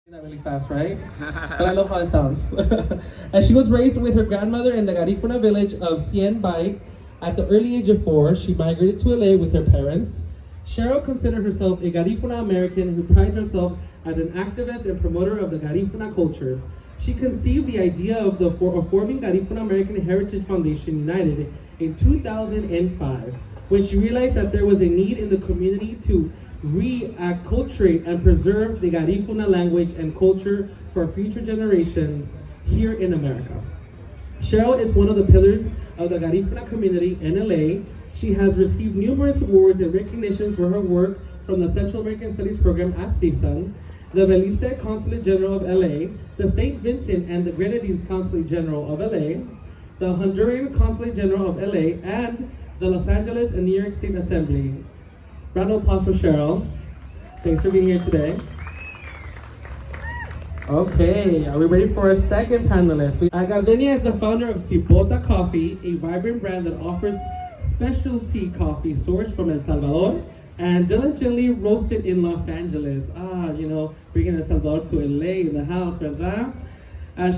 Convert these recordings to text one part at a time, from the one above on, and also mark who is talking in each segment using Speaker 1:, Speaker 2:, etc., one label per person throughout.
Speaker 1: That really fast, right? But I love how it sounds. And she was raised with her grandmother in the Garifuna village of Cien Bay. At the early age of 4, she migrated to LA with her parents. Cheryl considered herself a Garifuna American who prides herself as an activist and promoter of the Garifuna culture. She conceived the idea of forming Garifuna American Heritage Foundation United in 2005, when she realized that there was a need in the community to re-acculturate and preserve the Garifuna language and culture for future generations here in America. Cheryl is one of the pillars of the Garifuna community in LA. She has received numerous awards and recognitions for her work from the Central American Studies program at CSUN, the Belize Consulate General of LA, the St. Vincent and the Grenadines Consulate General of LA, the Honduran Consulate General of LA, and the Los Angeles and New York State Assembly. Round of applause for Cheryl. Thanks for being here today. Okay, are we ready for our second panelist? Gardenia is the founder of Cipota Coffee, a vibrant brand that offers specialty coffee sourced from El Salvador and diligently roasted in Los Angeles. Bringing El Salvador to LA in the house, ¿verdad?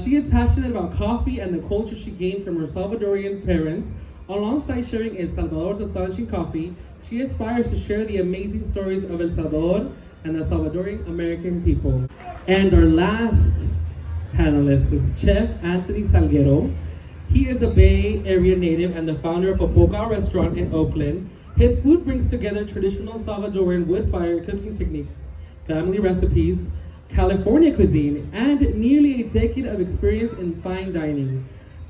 Speaker 1: She is passionate about coffee and the culture she gained from her Salvadorian parents. Alongside sharing El Salvador's astonishing coffee, she aspires to share the amazing stories of El Salvador and the Salvadorian American people. And our last panelist is Chef Anthony Salguero. He is a Bay Area native and the founder of Puchica restaurant in Oakland. His food brings together traditional Salvadorian wood-fire cooking techniques, family recipes, California cuisine, and nearly a decade of experience in fine dining.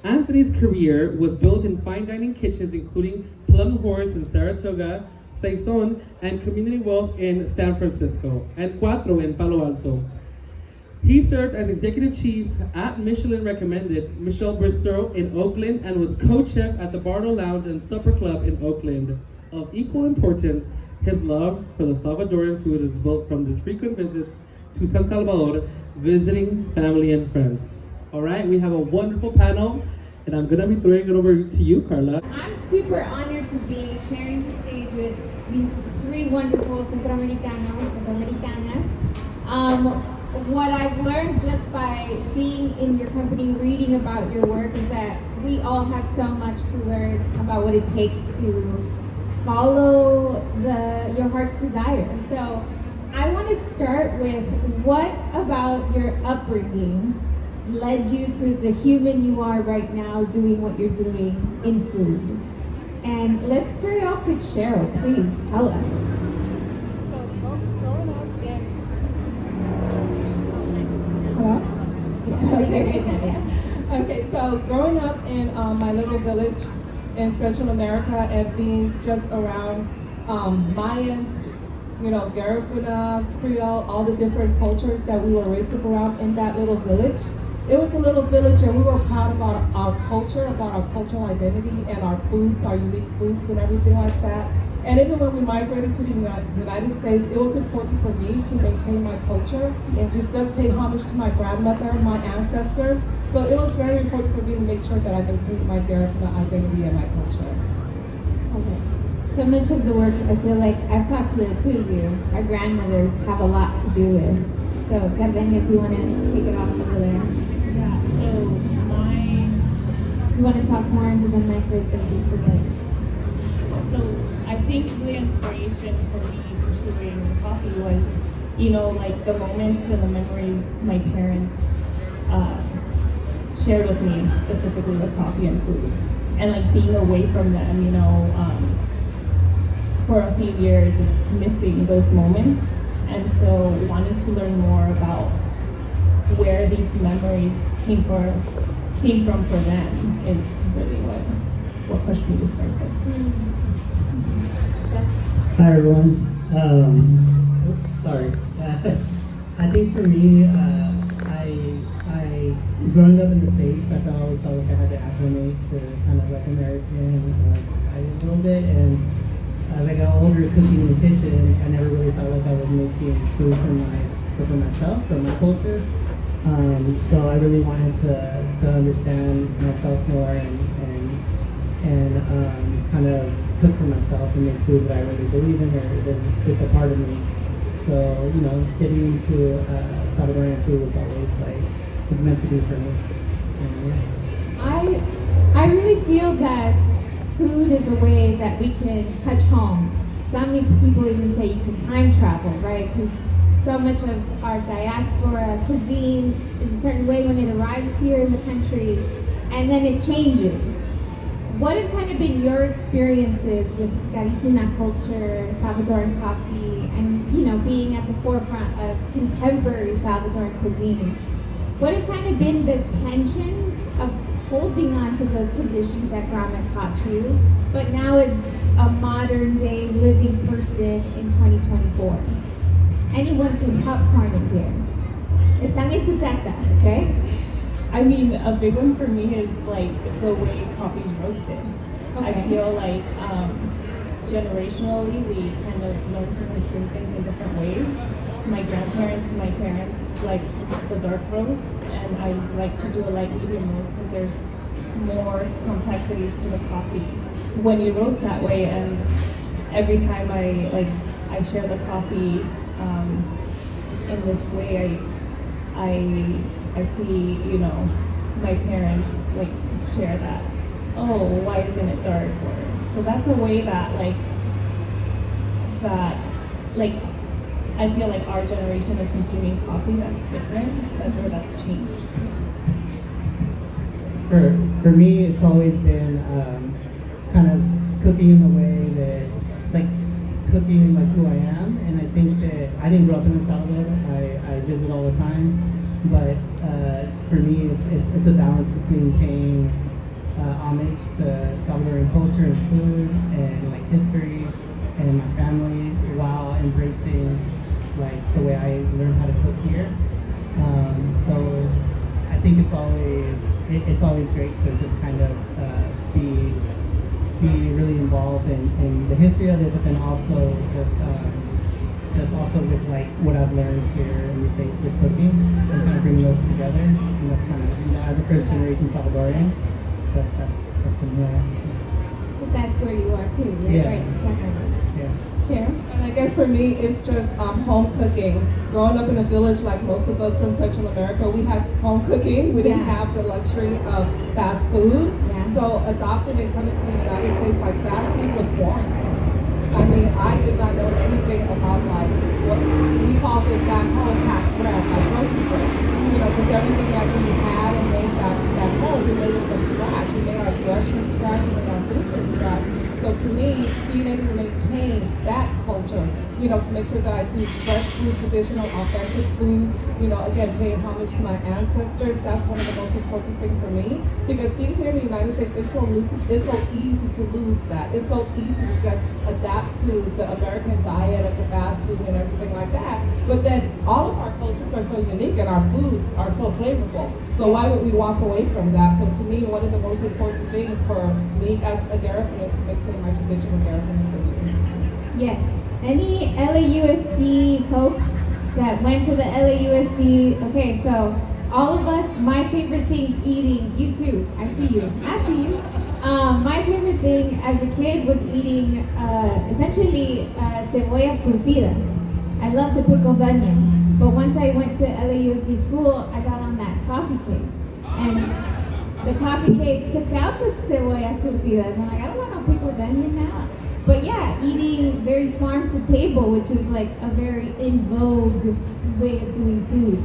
Speaker 1: Anthony's career was built in fine dining kitchens including Plum Horse in Saratoga, Saison, and Community Wealth in San Francisco, and Cuatro in Palo Alto. He served as executive chief at Michelin-recommended Michelle Bristow in Oakland and was co-chef at the Bardo Lounge and Supper Club in Oakland. Of equal importance, his love for the Salvadorian food is built from his frequent visits to San Salvador, visiting family and friends. All right, we have a wonderful panel, and I'm gonna be throwing it over to you, Carla.
Speaker 2: I'm super honored to be sharing the stage with these three wonderful Centroamericanas. What I've learned just by being in your company, reading about your work, is that we all have so much to learn about what it takes to follow your heart's desire. So I want to start with, what about your upbringing led you to the human you are right now, doing what you're doing in food? And let's start off with Cheryl. Please tell us.
Speaker 3: Okay, so growing up in my little village in Central America and being just around Mayan, Garifuna, Creole, all the different cultures that we were raised up around in that little village. It was a little village, and we were proud about our culture, about our cultural identity and our foods, our unique foods and everything like that. And even when we migrated to the United States, it was important for me to maintain my culture and to just pay homage to my grandmother, my ancestors. So it was very important for me to make sure that I maintained my Garifuna identity and my culture.
Speaker 2: Okay. So much of the work, I feel like I've talked to the two of you. Our grandmothers have a lot to do with. So, Gardenia, do you want to take it off over there?
Speaker 4: Yeah, so
Speaker 2: You want to talk more into the mic right there, just so that...
Speaker 4: So I think the inspiration for me pursuing coffee was, like the moments and the memories my parents shared with me, specifically with coffee and food. And like being away from them, for a few years, it's missing those moments. And so wanting to learn more about where these memories came from for them is really what pushed me to start this.
Speaker 5: Hi everyone. Sorry. I think for me, I growing up in the States, I always felt like I had to acclimate to kind of like American society a little bit, and as I got older cooking in the kitchen, I never really felt like I was making food for myself, for my culture. So I really wanted to understand myself more and kind of cook for myself and make food that I really believe in or that it's a part of me. So So, you know, getting into Salcadorean food was always like, was meant to be for me.
Speaker 2: I really feel that food is a way that we can touch home. Some people even say you can time travel, right? Because so much of our diaspora cuisine is a certain way when it arrives here in the country, and then it changes. What have kind of been your experiences with Garifuna culture, Salvadoran coffee, and you know, being at the forefront of contemporary Salvadoran cuisine? What have kind of been the tensions of holding on to those traditions that grandma taught you, but now as a modern day living person in 2024? Anyone can popcorn in here. Están en su casa, okay?
Speaker 4: I mean, a big one for me is like the way coffee's roasted.
Speaker 2: Okay.
Speaker 4: I feel like generationally we kind of learn to consume things in different ways. My grandparents, my parents like the dark roast, and I like to do a light medium roast because there's more complexities to the coffee when you roast that way. And every time I share the coffee in this way, I see, you know, my parents like share that. Oh, why isn't it dark? So that's a way that I feel like our generation is consuming coffee that's different, that's changed.
Speaker 5: For me, it's always been kind of cooking in the way that, like, cooking like who I am. And I think that I didn't grow up in El Salvador. I visit all the time, but for me, it's a balance between paying homage to Salvadoran culture and food and like history and my family while embracing like the way I learned how to cook here. So I think it's always great to just kind of be really involved in the history of it, but then also just also with like what I've learned here in the States with cooking and kind of bring those together. And that's kind of, you know, as a first generation Salvadorian, that's been where.
Speaker 2: That's where you are too, right?
Speaker 5: Yeah.
Speaker 2: Right, exactly.
Speaker 5: Yeah.
Speaker 2: Cheryl?
Speaker 3: And I guess for me, it's just home cooking. Growing up in a village like most of us from Central America, we had home cooking. We didn't
Speaker 2: Yeah.
Speaker 3: have the luxury of fast food.
Speaker 2: Yeah.
Speaker 3: So adopting and coming to the United States, like fast food was foreign to me. I mean, I did not know anything about like what we called it back home packed bread, like grocery bread. You know, because everything that we had and made back home, we made it from scratch. We made our bread from scratch, we made our food from scratch. So to me, being able to maintain that culture, you know, to make sure that I do fresh food, traditional, authentic food, you know, again, paying homage to my ancestors, that's one of the most important things for me. Because being here in the United States, it's so easy to lose that. It's so easy to just adapt to the American diet of the fast food and everything like that. But then all of our cultures are so unique and our foods are so flavorful. So why would we walk away from that? So to me, one of the most important things for me as a Garifuna is to maintain my traditional Garifuna food.
Speaker 2: Yes. Any LAUSD folks that went to the LAUSD? Okay, so all of us, my favorite thing eating, you too, I see you. My favorite thing as a kid was eating essentially cebollas curtidas. I love to pickle onion. But once I went to LAUSD school, I got on that coffee cake. And the coffee cake took out the cebollas curtidas. I'm like, I don't want no pickled onion now. But yeah, eating very farm to table, which is like a very in vogue way of doing food.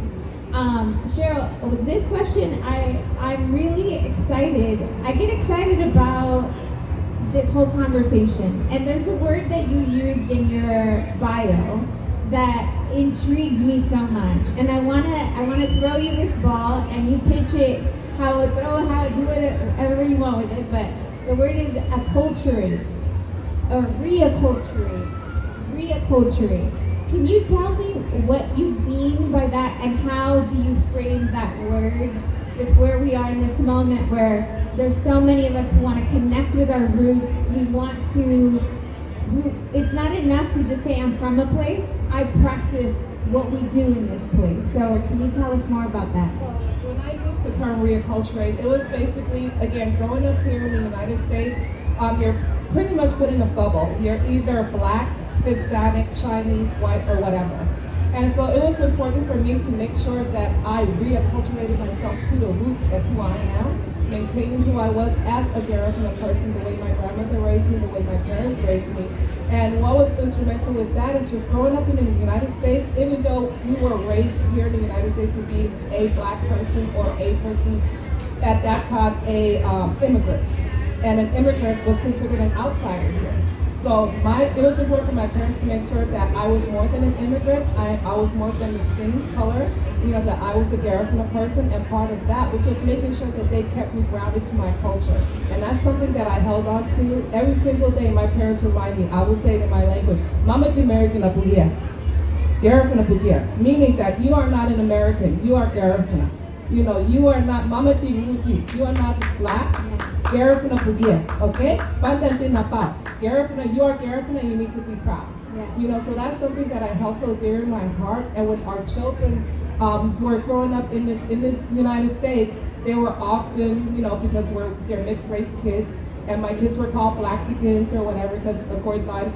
Speaker 2: Cheryl, with this question, I'm really excited. I get excited about this whole conversation. And there's a word that you used in your bio that intrigued me so much. And I wanna throw you this ball and you pitch it, do it however you want with it, but the word is acculturate or reacculturate. Can you tell me what you mean by that and how do you frame that word with where we are in this moment where there's so many of us who want to connect with our roots, it's not enough to just say I'm from a place, I practice what we do in this place. So can you tell us more about that?
Speaker 3: When I used the term reacculturate, it was basically, again, growing up here in the United States, you're pretty much put in a bubble. You're either black Hispanic, Chinese, white, or whatever. And so it was important for me to make sure that I reacculturated myself to the root of who I am, maintaining who I was as a Garifuna person, the way my grandmother raised me, the way my parents raised me. And what was instrumental with that is just growing up in the United States, even though we were raised here in the United States to be a black person or a person, at that time, a immigrant. And an immigrant was considered an outsider here. So it was important for my parents to make sure that I was more than an immigrant. I was more than the skin color, that I was a Garifuna person, and part of that was just making sure that they kept me grounded to my culture. And that's something that I held on to every single day. My parents remind me, I would say it in my language, Mama di American Apulia, Garifuna Pugia, meaning that you are not an American, you are Garifuna. You are not Mama di Ruki, you are not black, Garifuna Pugia, okay? Bandantin Napa. Garifuna, you are Garifuna, you need to be proud.
Speaker 2: Yeah.
Speaker 3: So that's something that I held so dear in my heart. And when our children were growing up in this United States, they were often, because they're mixed race kids, and my kids were called Blaxicans or whatever, because of course I'm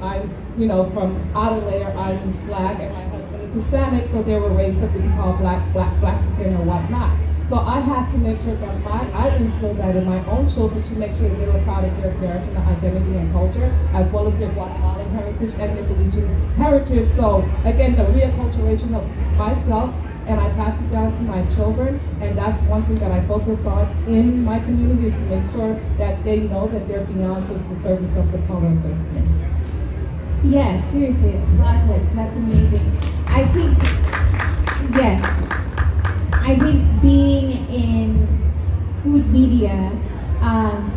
Speaker 3: from outer layer, I'm black, and my husband is Hispanic, so they were raised up to be called Blaxican or whatnot. So I had to make sure that I instilled that in my own children to make sure they were proud of their American identity and culture, as well as their Guatemalan heritage and their Belizean heritage. So again, the reacculturation of myself, and I pass it down to my children, and that's one thing that I focus on in my community, is to make sure that they know that they're beyond just the surface of the color of their skin.
Speaker 2: Yeah, seriously, last words, that's amazing. I think, yes. I think being in food media,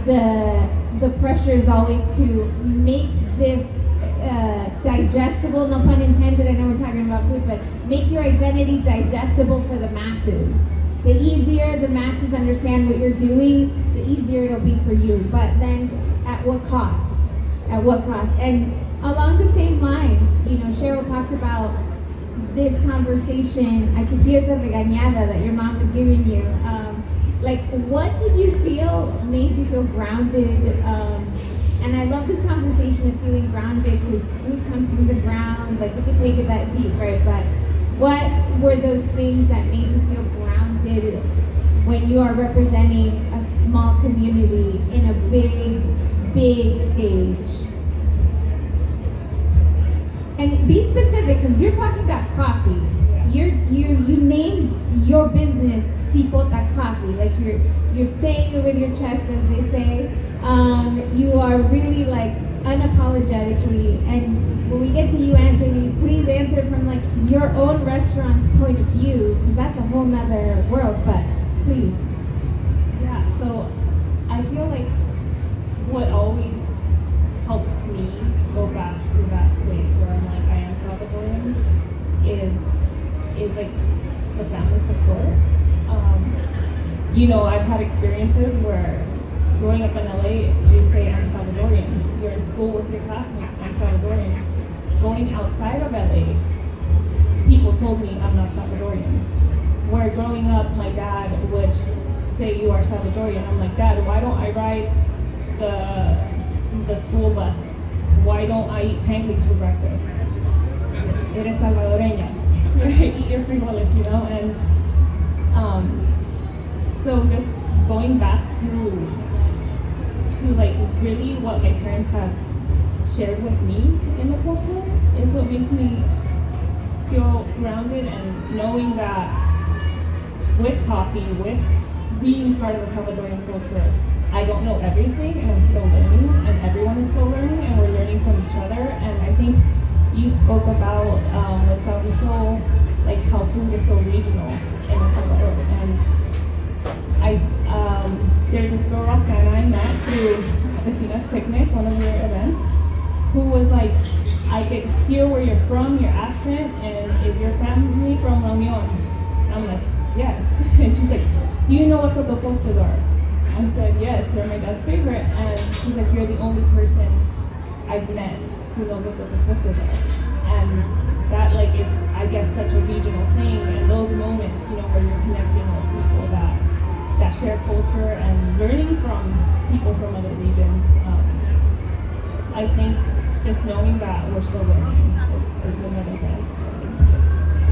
Speaker 2: the pressure is always to make this digestible, no pun intended, I know we're talking about food, but make your identity digestible for the masses. The easier the masses understand what you're doing, the easier it'll be for you. But then at what cost? At what cost? And along the same lines, Cheryl talked about this conversation. I could hear the regañada that your mom was giving you. What did you feel made you feel grounded? And I love this conversation of feeling grounded, because food comes from the ground. We could take it that deep, right? But what were those things that made you feel grounded when you are representing a small community in a big, big stage? And be specific, because you're talking about coffee. You named your business Cipota Coffee. You're saying it with your chest, as they say. You are really unapologetically. And when we get to you, Anthony, please answer from your own restaurant's point of view, because that's a whole nother world. But please.
Speaker 4: Yeah. So I feel like what always helps me go back to that place where I'm I am Salcadorean is the family support. I've had experiences where growing up in LA, you say I'm Salvadorian. You're in school with your classmates, I'm Salvadorian. Going outside of LA, people told me I'm not Salvadorian. Where growing up, my dad would say you are Salvadorian. I'm like, Dad, why don't I ride the school bus? Why don't I eat pancakes for breakfast? Eres Salvadoreña. Eat your frijoles, And so just going back to really what my parents have shared with me in the culture is what makes me feel grounded, and knowing that with coffee, with being part of the Salvadorian culture, I don't know everything, and I'm still learning, and everyone is still learning, and we're learning from each other. And I think you spoke about with Salvies how food is so regional in El Salvador. And there's this girl Roxana I met through Vecina's Picnic, one of your events, who was I could hear where you're from, your accent, and is your family from La Union? I'm like, yes. And she's like, do you know what totopos are? I said, yes, they're my dad's favorite. And she's like, you're the only person I've met who knows what the totopos are. And that is, I guess, such a regional thing. And those moments, where you're connecting with people that share culture and learning from people from other regions, I think just knowing that we're still learning is another thing.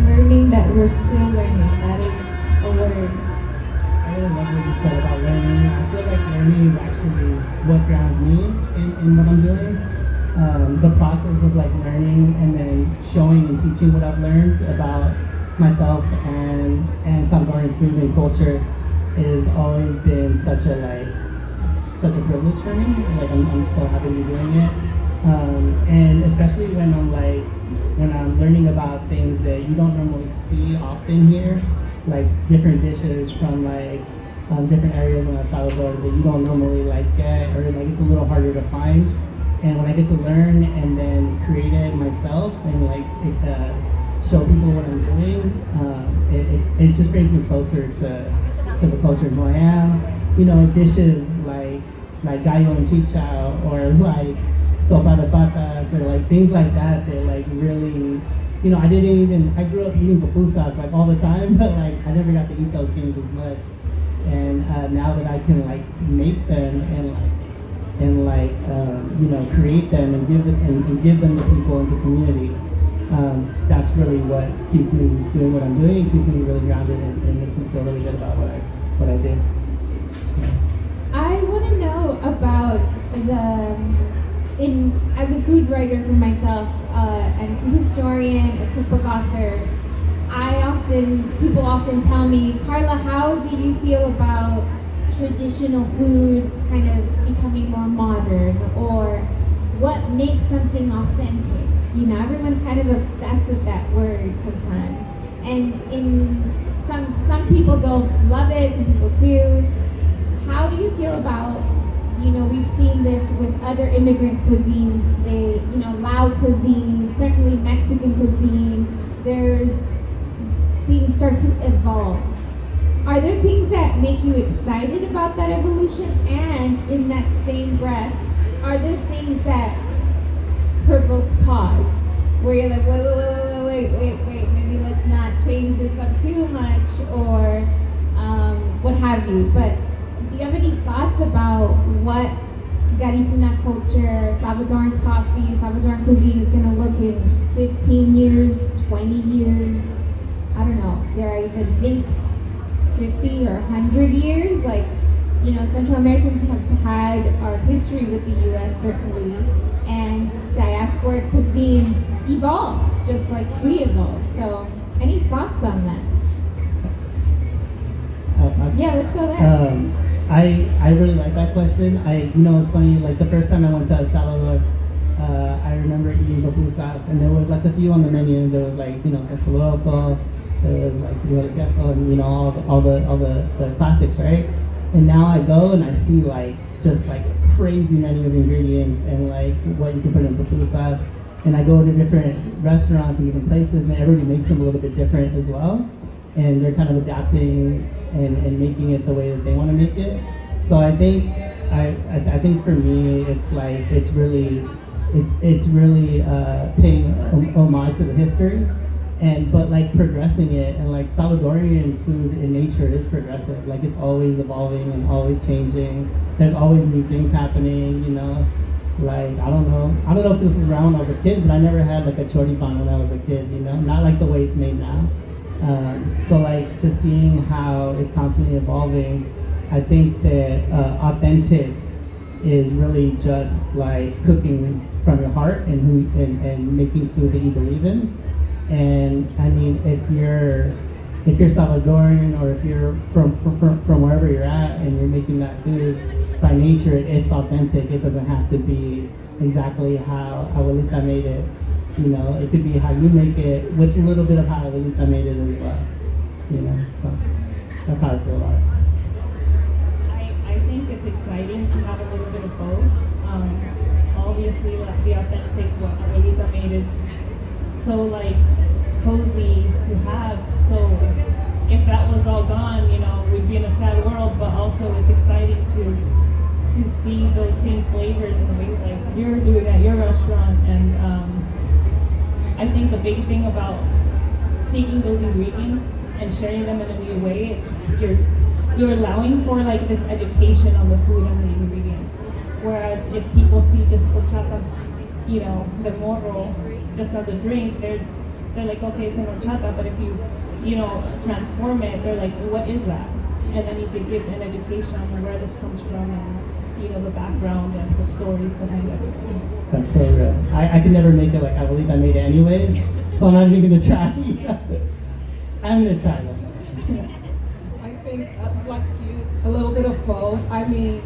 Speaker 2: Learning that we're still learning. That is a word.
Speaker 5: I really love what you said about learning. I feel like learning is actually what grounds me in what I'm doing. The process of like learning and then showing and teaching what I've learned about myself and Salvadoran food and culture has always been such a privilege for me. Like I'm so happy to be doing it. And especially when I'm learning about things that you don't normally see often here, like different dishes from like different areas in El Salvador that you don't normally like get, or like it's a little harder to find. And when I get to learn and then create it myself and like show people what I'm doing, it just brings me closer to the culture of who I am. You know, dishes like gallo and chicha, or like sopa de patas, or like things like that like really, you know, I grew up eating pupusas like all the time, but like I never got to eat those things as much. And now that I can like make them and you know, create them and give them to people and to community, that's really what keeps me doing what I'm doing. It keeps me really grounded and makes me feel really good about what I do. Yeah.
Speaker 2: I want to know about as a food writer for myself, and a food historian, a cookbook author, people often tell me, Carla, how do you feel about traditional foods kind of becoming more modern, or what makes something authentic? You know, everyone's kind of obsessed with that word sometimes, and some people don't love it, some people do. How do you feel about, you know, we've seen this with other immigrant cuisines, Lao cuisine, certainly Mexican cuisine, there's things start to evolve. Are there things that make you excited about that evolution? And in that same breath, are there things that provoke pause? Where you're like, wait, maybe let's not change this up too much, or what have you. But do you have any thoughts about what Garifuna culture, Salvadoran coffee, Salvadoran cuisine is going to look in 15 years, 20 years? I don't know, dare I even think 50 or 100 years? Like, you know, Central Americans have had our history with the U.S. certainly, and diasporic cuisines evolve just like we evolve. So, any thoughts on that? Yeah, let's go there.
Speaker 5: I really like that question. You know, it's funny, like the first time I went to El Salvador, I remember eating pupusas, and there was like a few on the menu. There was like, you know, queso loco, there was like frijol de queso, and you know, all the classics, right? And now I go and I see like just like crazy menu of ingredients and like what you can put in pupusas. And I go to different restaurants and different places, and everybody makes them a little bit different as well. And they're kind of adapting and making it the way that they want to make it. So I think I think for me it's like it's really paying homage to the history, but like progressing it, and like Salvadorian food in nature is progressive. Like it's always evolving and always changing. There's always new things happening, you know. Like I don't know if this was around when I was a kid, but I never had like a choripan when I was a kid, you know, not like the way it's made now. So like just seeing how it's constantly evolving, I think that authentic is really just like cooking from your heart and making food that you believe in. And I mean, if you're Salvadoran, or if you're from wherever you're at and you're making that food, by nature it's authentic. It doesn't have to be exactly how Abuelita made it. You know, it could be how you make it with a little bit of how Abuelita made it as well. You know, so that's how I feel about it.
Speaker 4: I think it's exciting to have a little bit of both. Obviously, like the authentic, what Abuelita made is so like cozy to have. So if that was all gone, you know, we'd be in a sad world. But also, it's exciting to see those same flavors in the way like you're doing at your restaurant. And I think the big thing about taking those ingredients and sharing them in a new way, you're allowing for like this education on the food and the ingredients. Whereas if people see just horchata you know, the morro just as a drink, they're like, okay, it's an horchata, but if you know, transform it, they're like, what is that? And then you can give an education on where this comes from and, you know, the background and the stories behind everything.
Speaker 5: That's so real. I could never make it like Abuelita made it anyways, so I'm not even gonna try. I'm gonna try though.
Speaker 3: I think, like you, a little bit of both. I mean,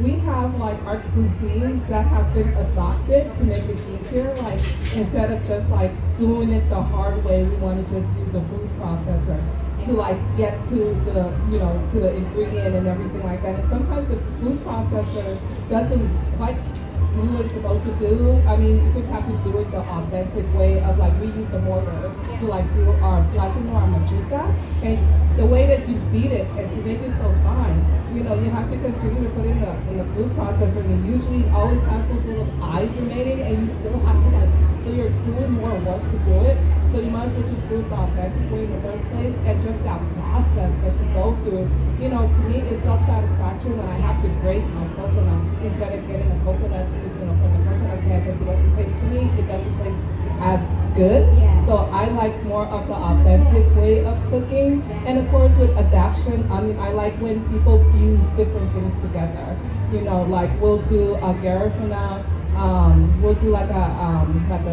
Speaker 3: we have like our cuisines that have been adopted to make it easier. Like instead of just like doing it the hard way, we want to just use a food processor to like get to the, you know, to the ingredient and everything like that. And sometimes the food processor doesn't quite do what it's supposed to do. I mean, you just have to do it the authentic way of like, we use the mortar to like do our platino, our machuca, and the way that you beat it and to make it so fine, you know, you have to continue to put it in the food processor, and it usually always has those little eyes remaining, and you still have to like, so you're doing more work to do it. So you might as well just do it the authentic way in the first place, and just that process that you go through, you know, to me it's self-satisfaction when I have to grate my coconut instead of getting a coconut, you know, from the coconut can, because it doesn't taste, to me, it doesn't taste as good.
Speaker 2: Yeah.
Speaker 3: So I like more of the authentic way of cooking. And of course with adaptation, I mean, I like when people fuse different things together. You know, like we'll do a garifuna, we'll do like a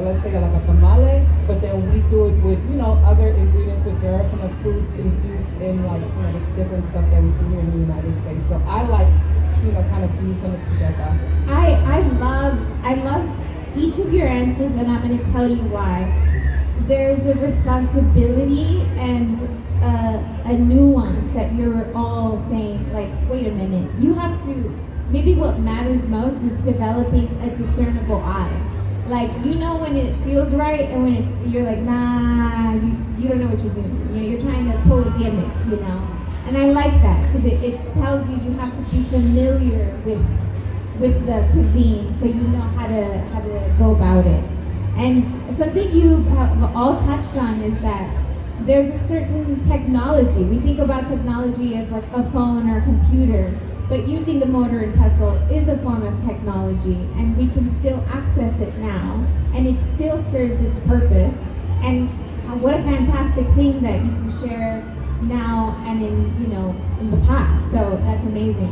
Speaker 3: let's say like a tamale, but then we do it with, you know, other ingredients with garifuna foods infused in like, you know, the different stuff that we do here in the United States. So I like, you know, kind of fusing it together.
Speaker 2: I love each of your answers, and I'm going to tell you why. There's a responsibility and a nuance that you're all saying, like, wait a minute, you have to, maybe what matters most is developing a discernible eye. Like, you know when it feels right, and when you're like, nah, you don't know what you're doing. You know, you're trying to pull a gimmick, you know. And I like that, because it tells you have to be familiar with the cuisine, so you know how to go about it. And something you have all touched on is that there's a certain technology. We think about technology as like a phone or a computer, but using the mortar and pestle is a form of technology, and we can still access it now, and it still serves its purpose. And what a fantastic thing that you can share now and in, you know, in the past. So that's amazing.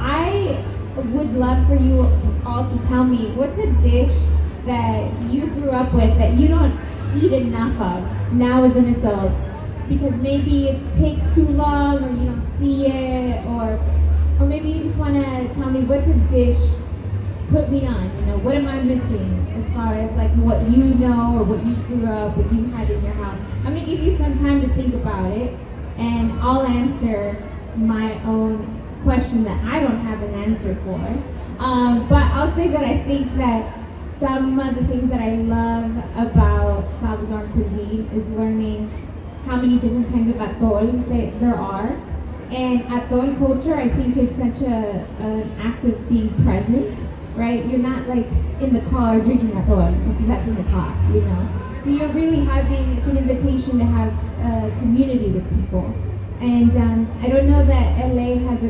Speaker 2: I would love for you all to tell me, what's a dish that you grew up with that you don't eat enough of now as an adult, because maybe it takes too long, or you don't see it, or maybe you just want to tell me, what's a dish, put me on, you know, what am I missing as far as like what you know or what you grew up, what you had in your house. I'm going to give you some time to think about it, and I'll answer my own question that I don't have an answer for. But I'll say that I think that some of the things that I love about Salvadoran cuisine is learning how many different kinds of atols there are. And atol culture, I think, is such an act of being present, right? You're not like in the car drinking atol because that thing is hot, you know? So you're really having, it's an invitation to have a community with people. And I don't know that LA has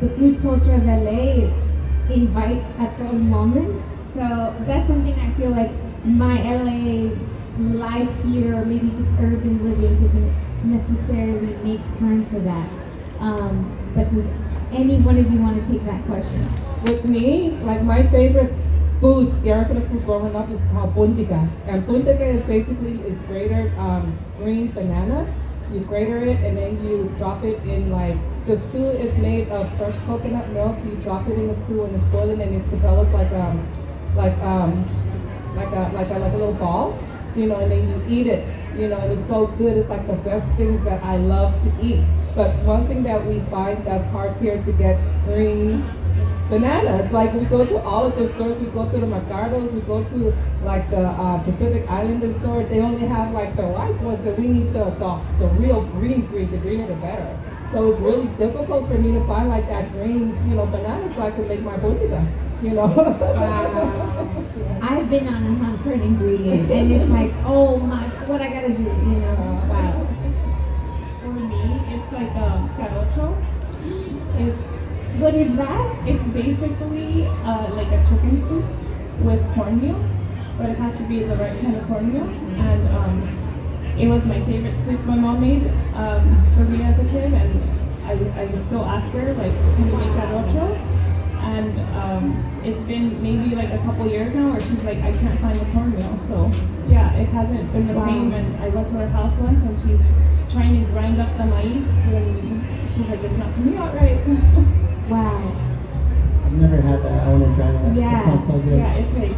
Speaker 2: the food culture of LA invites atol moments. So that's something I feel like my LA life here, or maybe just urban living, doesn't necessarily make time for that. But does any one of you want to take that question?
Speaker 3: With me, like my favorite food, Garifuna food growing up, is called Puchica. And Puchica is basically, it's grated green banana. You grater it, and then you drop it in, like, the stew is made of fresh coconut milk. You drop it in the stew and it's boiling, and it develops like a little ball, you know, and then you eat it, you know, and it's so good. It's like the best thing that I love to eat. But one thing that we find that's hard here is to get green bananas. Like, we go to all of the stores, we go to the Mercados, we go to like the Pacific Islander store. They only have like the ripe ones, and we need the real green. The greener the better. So it's really difficult for me to find like that green, you know, banana, so I can make my Puchica, you know.
Speaker 2: Wow. I've been on a hunt for an ingredient, and it's like, oh my, what I gotta do, you know. Wow.
Speaker 4: For me, it's like carocho.
Speaker 2: What is that?
Speaker 4: It's basically like a chicken soup. with cornmeal, but it has to be the right kind of cornmeal. And it was my favorite soup my mom made for me as a kid, and I still ask her, like, can you make that otro? And it's been maybe like a couple years now where she's like, I can't find the cornmeal. So yeah, it hasn't been the same. And I went to her house once and she's trying to grind up the maize, and she's like, it's not coming out right.
Speaker 2: Wow.
Speaker 5: I've never had that. I want to try that.
Speaker 2: Yeah.
Speaker 5: That sounds so good.
Speaker 4: Yeah, it's like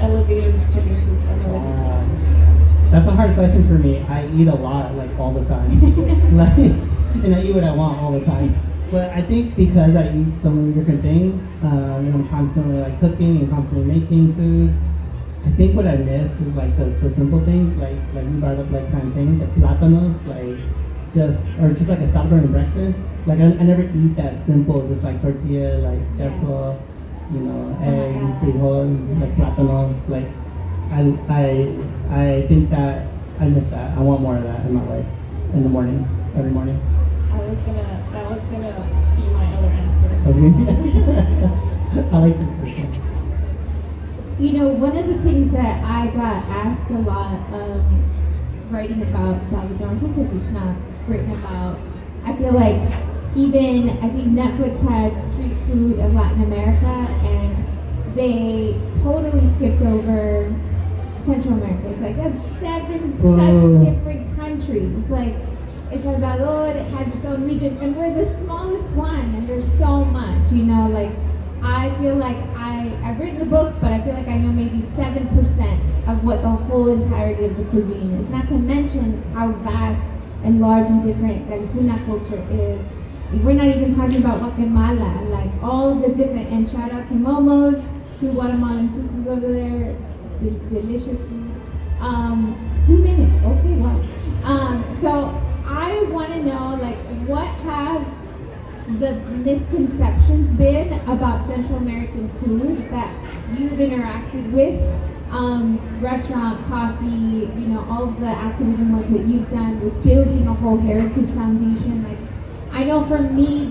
Speaker 4: elevated chicken soup.
Speaker 5: Wow. That's a hard question for me. I eat a lot, like all the time. Like, and I eat what I want all the time. But I think because I eat so many different things, and I'm constantly like cooking and constantly making food, I think what I miss is like the simple things, like you brought up, like plantains, like plátanos, like just like a Salcadorean breakfast. Like I never eat that simple, just like tortilla, like queso, you know, egg, frijol, like plátanos. Like I think that I miss that. I want more of that in my life in the mornings, every morning.
Speaker 4: That was gonna be my other answer.
Speaker 5: I like to person.
Speaker 2: You know, one of the things that I got asked a lot writing about Salvadoran food, because it's not written about, I feel like I think Netflix had Street Food of Latin America, and they totally skipped over Central America. It's like that's 7 such different countries. Like El Salvador has its own region, and we're the smallest one, and there's so much, you know, like I feel like I've written the book, but I feel like I know maybe 7% of what the whole entirety of the cuisine is, not to mention how vast and large and different Garifuna culture is. We're not even talking about Guatemala, like all the different, and shout out to Momo's, 2 Guatemalan sisters over there, delicious food. 2 minutes, okay, wow. So I want to know, like, what have the misconceptions been about Central American food that you've interacted with? Restaurant, coffee, you know, all of the activism work that you've done with building a whole heritage foundation. Like, I know for me,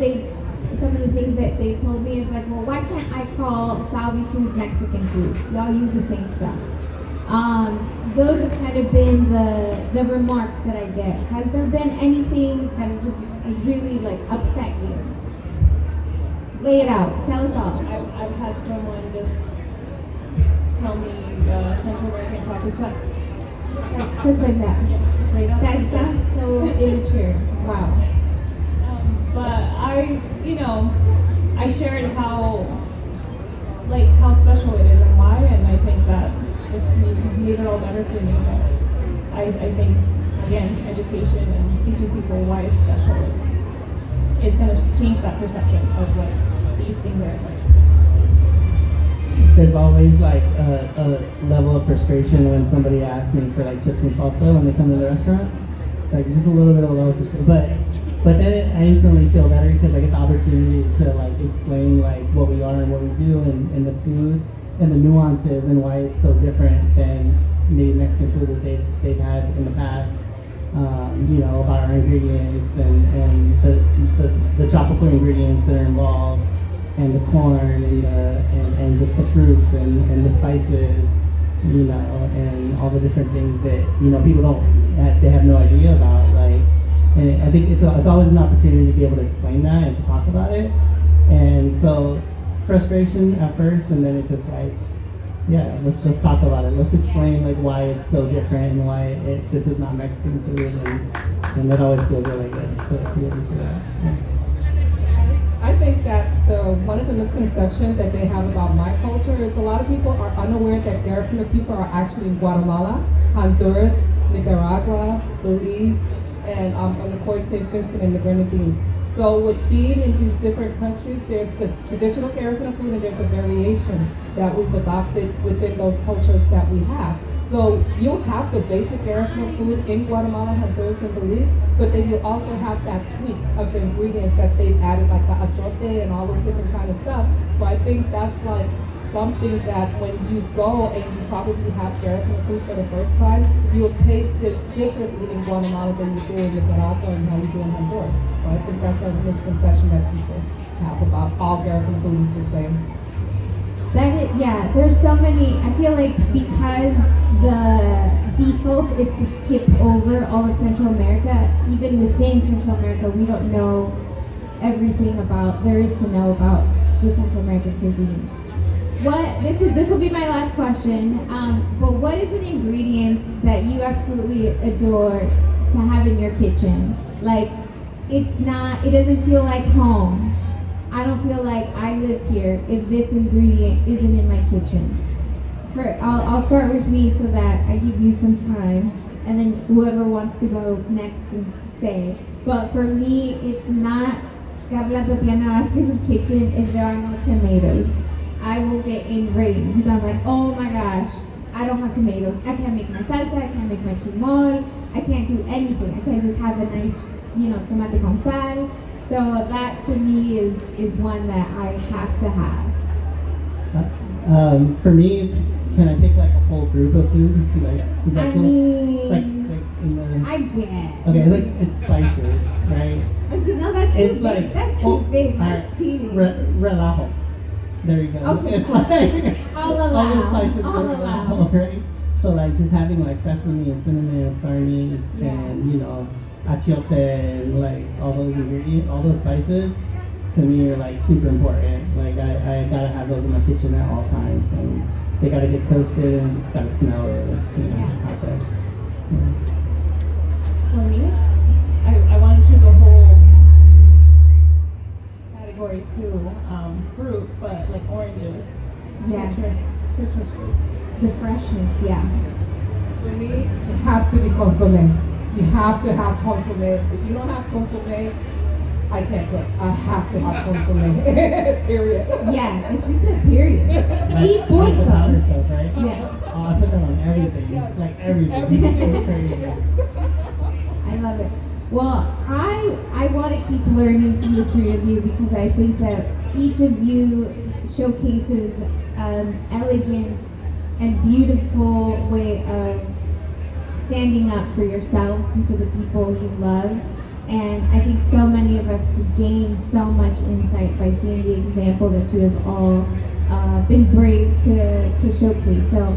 Speaker 2: some of the things that they told me is like, well, why can't I call Salvi food Mexican food? Y'all use the same stuff. Those have kind of been the remarks that I get. Has there been anything that just has really like upset you? Lay it out. Tell us all.
Speaker 4: I've had someone just tell me Central American coffee sucks.
Speaker 2: Just like that.
Speaker 4: Yes, straight up.
Speaker 2: That's so immature. Wow.
Speaker 4: But I shared how special it is and why, and I think that just made it all better for me. But I think, again, education and teaching people why it's special is going to change that perception of what these things are like.
Speaker 5: There's always like a level of frustration when somebody asks me for like chips and salsa when they come to the restaurant. Like just a little bit of a level of frustration. But then I instantly feel better because I get the opportunity to like explain like what we are and what we do and the food and the nuances and why it's so different than maybe Mexican food that they've had in the past. About our ingredients and the tropical ingredients that are involved, and the corn and just the fruits and the spices, and all the different things that people they have no idea about. Like, and I think it's always an opportunity to be able to explain that and to talk about it. And so frustration at first, and then it's just like, yeah, let's talk about it. Let's explain like why it's so different and why this is not Mexican food, and that always feels really good to be able to do that. Yeah.
Speaker 3: I think that one of the misconceptions that they have about my culture is a lot of people are unaware that Garifuna people are actually in Guatemala, Honduras, Nicaragua, Belize, and on the Court St. Vincent and the Grenadines. So with being in these different countries, there's the traditional Garifuna food and there's a variation that we've adopted within those cultures that we have. So you'll have the basic Garifuna food in Guatemala, Honduras, and Belize, but then you also have that tweak of the ingredients that they've added, like the achote and all this different kind of stuff. So I think that's like something that when you go and you probably have Garifuna food for the first time, you'll taste it differently in Guatemala than you do in Nicaragua and how you do in Honduras. So I think that's a misconception that people have about all Garifuna food is the same.
Speaker 2: Yeah, there's so many. I feel like because the default is to skip over all of Central America, even within Central America, we don't know everything there is to know about the Central American cuisines. This will be my last question. But what is an ingredient that you absolutely adore to have in your kitchen? Like, it doesn't feel like home. I don't feel like I live here if this ingredient isn't in my kitchen. I'll start with me so that I give you some time, and then whoever wants to go next can say. But for me, it's not Carla Tatiana Vasquez's kitchen if there are no tomatoes. I will get enraged. I'm like, oh my gosh, I don't have tomatoes. I can't make my salsa, I can't make my chimol, I can't do anything. I can't just have a nice, tomate con sal. So that to me is one that I have to have.
Speaker 5: For me, it's can I pick like a whole group of food? Like, is that cool? Like in the,
Speaker 2: I get.
Speaker 5: Okay, it's spices, right?
Speaker 2: I said, no, that's
Speaker 5: It's
Speaker 2: too
Speaker 5: like
Speaker 2: big. That's too big. That's cheating.
Speaker 5: Relajo. There you go.
Speaker 2: Okay.
Speaker 5: It's like
Speaker 2: All
Speaker 5: all
Speaker 2: allowed.
Speaker 5: the spices
Speaker 2: All
Speaker 5: are
Speaker 2: allowed.
Speaker 5: relajo, right? So like just having like sesame and cinnamon and star anise
Speaker 2: Yeah.
Speaker 5: and achiote and like all those ingredients, all those spices, to me are like super important. Like I gotta have those in my kitchen at all times, and they gotta get toasted and it's gotta smell out there. Yeah.
Speaker 4: For me, I want to choose a whole category too, fruit, but like oranges,
Speaker 2: Yeah.
Speaker 4: citrus fruit.
Speaker 2: The freshness, yeah.
Speaker 3: For me, it has to be consomme. You have to have consomme. If you don't have consomme, I can't cook. I have to have consomme. Period.
Speaker 2: Yeah, and she said period.
Speaker 5: Like the powder stuff, right?
Speaker 2: Yeah.
Speaker 5: Oh, I put that on everything. Like everything. It's crazy.
Speaker 2: I love it. Well, I want to keep learning from the three of you because I think that each of you showcases an elegant and beautiful way of standing up for yourselves and for the people you love. And I think so many of us could gain so much insight by seeing the example that you have all been brave to showcase. So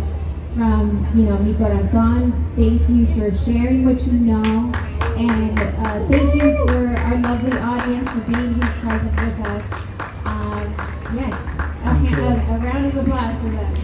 Speaker 2: from, mi corazón, thank you for sharing what you know. And thank you for our lovely audience for being here present with us. Yes, a round of applause for them.